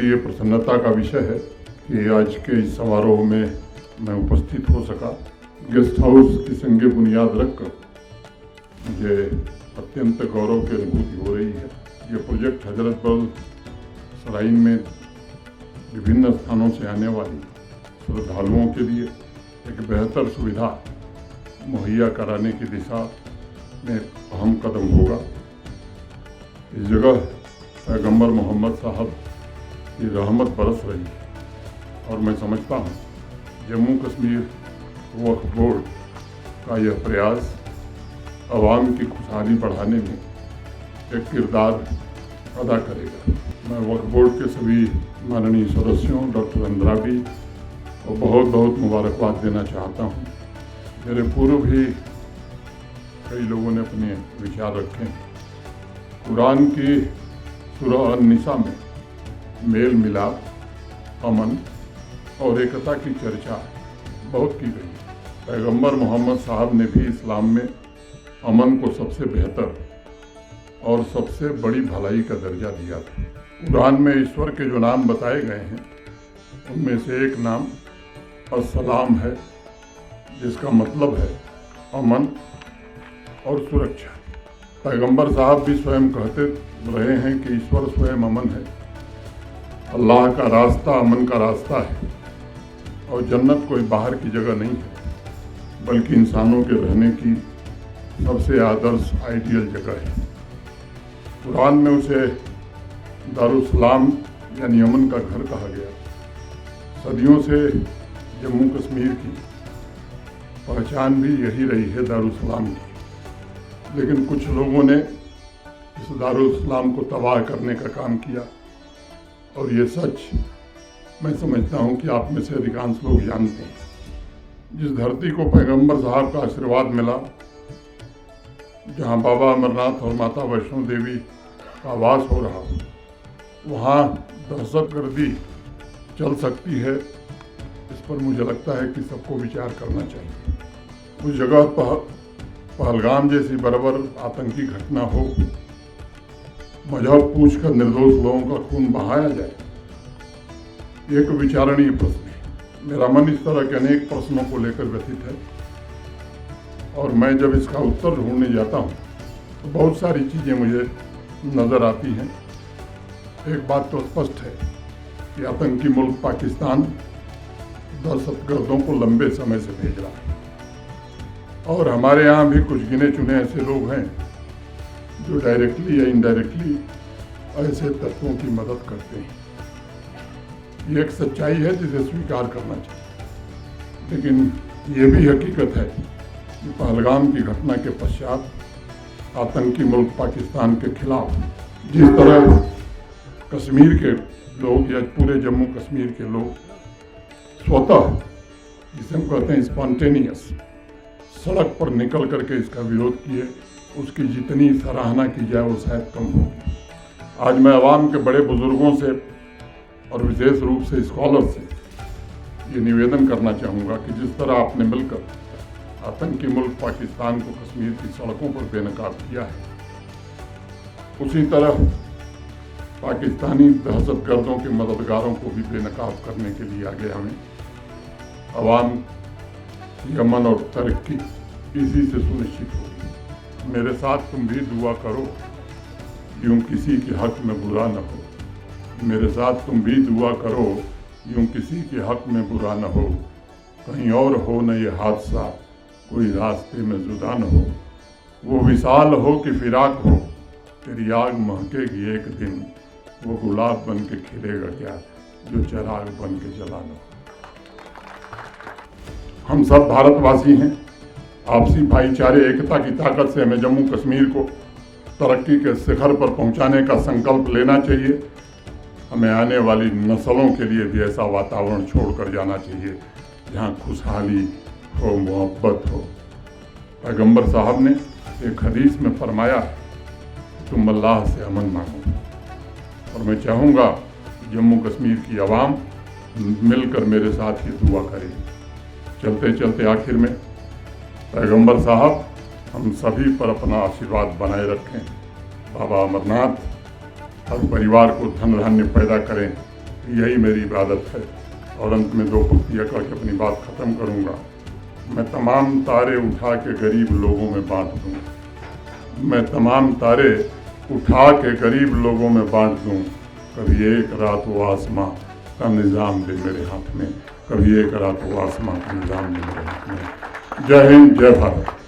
लिए प्रसन्नता का विषय है कि आज के इस समारोह में मैं उपस्थित हो सका। गेस्ट हाउस की संगे बुनियाद रखकर मुझे अत्यंत गौरव की अनुभूति हो रही है। ये प्रोजेक्ट हजरत बल सराइन में विभिन्न स्थानों से आने वाली श्रद्धालुओं के लिए एक बेहतर सुविधा मुहैया कराने की दिशा में अहम कदम होगा। इस जगह पैगंबर मोहम्मद साहब की रहमत बरस रही है और मैं समझता हूँ जम्मू कश्मीर वक्फ बोर्ड का यह प्रयास आवाम की खुशहाली बढ़ाने में एक किरदार अदा करेगा। मैं वक्फ बोर्ड के सभी माननीय सदस्यों, डॉक्टर अंद्राबी को बहुत बहुत मुबारकबाद देना चाहता हूँ। मेरे पूर्व भी कई लोगों ने अपने विचार रखे हैं। कुरान की सूरह अन-निसा में मेल मिलाप, अमन और एकता की चर्चा बहुत की गई है। पैगंबर मोहम्मद साहब ने भी इस्लाम में अमन को सबसे बेहतर और सबसे बड़ी भलाई का दर्जा दिया था। कुरान में ईश्वर के जो नाम बताए गए हैं उनमें से एक नाम अस्सलाम है, जिसका मतलब है अमन और सुरक्षा। पैगंबर साहब भी स्वयं कहते रहे हैं कि ईश्वर स्वयं अमन है, अल्लाह का रास्ता अमन का रास्ता है और जन्नत कोई बाहर की जगह नहीं है बल्कि इंसानों के रहने की सबसे आदर्श आइडियल जगह है। कुरान में उसे दारुस्सलाम यानी अमन का घर कहा गया। सदियों से जम्मू कश्मीर की पहचान भी यही रही है, दारुस्सलाम की। लेकिन कुछ लोगों ने इस दारुस्सलाम को तबाह करने का काम किया और ये सच मैं समझता हूँ कि आप में से अधिकांश लोग जानते हैं। जिस धरती को पैगंबर साहब का आशीर्वाद मिला, जहाँ बाबा अमरनाथ और माता वैष्णो देवी का वास हो रहा हो, वहाँ दहशतगर्दी चल सकती है। इस पर मुझे लगता है कि सबको विचार करना चाहिए। उस जगह पहलगाम जैसी बर्बर आतंकी घटना हो, मजहब पूछकर निर्दोष लोगों का खून बहाया जाए, एक विचारणीय प्रश्न है। मेरा मन इस तरह के अनेक प्रश्नों को लेकर व्यथित है और मैं जब इसका उत्तर ढूंढने जाता हूँ तो बहुत सारी चीज़ें मुझे नज़र आती हैं। एक बात तो स्पष्ट है कि आतंकी मुल्क पाकिस्तान दहशतगर्दों को लंबे समय से भेज रहा है और हमारे यहाँ भी कुछ गिने चुने ऐसे लोग हैं जो डायरेक्टली या इनडायरेक्टली ऐसे तत्वों की मदद करते हैं। ये एक सच्चाई है जिसे स्वीकार करना चाहिए। लेकिन ये भी हकीकत है कि पहलगाम की घटना के पश्चात आतंकी मुल्क पाकिस्तान के खिलाफ जिस तरह कश्मीर के लोग या पूरे जम्मू कश्मीर के लोग स्वतः, जिसे हम कहते हैं स्पॉन्टेनियस, सड़क पर निकल करके इसका विरोध किए, उसकी जितनी सराहना की जाए वो शायद कम होगी। आज मैं आवाम के बड़े बुजुर्गों से और विशेष रूप से स्कॉलर से ये निवेदन करना चाहूँगा कि जिस तरह आपने मिलकर आतंकी मुल्क पाकिस्तान को कश्मीर की सड़कों पर बेनकाब किया है, उसी तरह पाकिस्तानी दहशतगर्दों के मददगारों को भी बेनकाब करने के लिए आगे हमें अवाम की अमन और तरक्की इसी से सुनिश्चित होगी। मेरे साथ तुम भी दुआ करो यूँ किसी के हक में बुरा न हो। मेरे साथ तुम भी दुआ करो यूँ किसी के हक में बुरा न हो। कहीं और हो न ये हादसा, कोई रास्ते में जुदा न हो। वो विशाल हो कि फिराक हो, तेरी आग महकेगी एक दिन। वो गुलाब बन के खिलेगा क्या जो चिराग बन के जलाना हो। हम सब भारतवासी हैं। आपसी भाईचारे एकता की ताकत से हमें जम्मू कश्मीर को तरक्की के शिखर पर पहुंचाने का संकल्प लेना चाहिए। हमें आने वाली नस्लों के लिए भी ऐसा वातावरण छोड़कर जाना चाहिए जहां खुशहाली हो, मोहब्बत हो। पैगंबर साहब ने एक हदीस में फरमाया तुम अल्लाह से अमन मांगो, और मैं चाहूँगा जम्मू कश्मीर की आवाम मिलकर मेरे साथ ये दुआ करे। चलते चलते आखिर में पैगंबर साहब हम सभी पर अपना आशीर्वाद बनाए रखें। बाबा अमरनाथ हर परिवार को धन धान्य पैदा करें, यही मेरी इबादत है। और अंत में दो पंक्तियाँ कह के अपनी बात ख़त्म करूँगा। मैं तमाम तारे उठा के गरीब लोगों में बांट दूँ। मैं तमाम तारे उठा के गरीब लोगों में बांट दूँ। कभी एक रात वो आसमां का निज़ाम दे मेरे हाथ में, कभी एक रात वो आसमां का निज़ाम दे मेरे हाथ में। जय हिंद, जय भारत।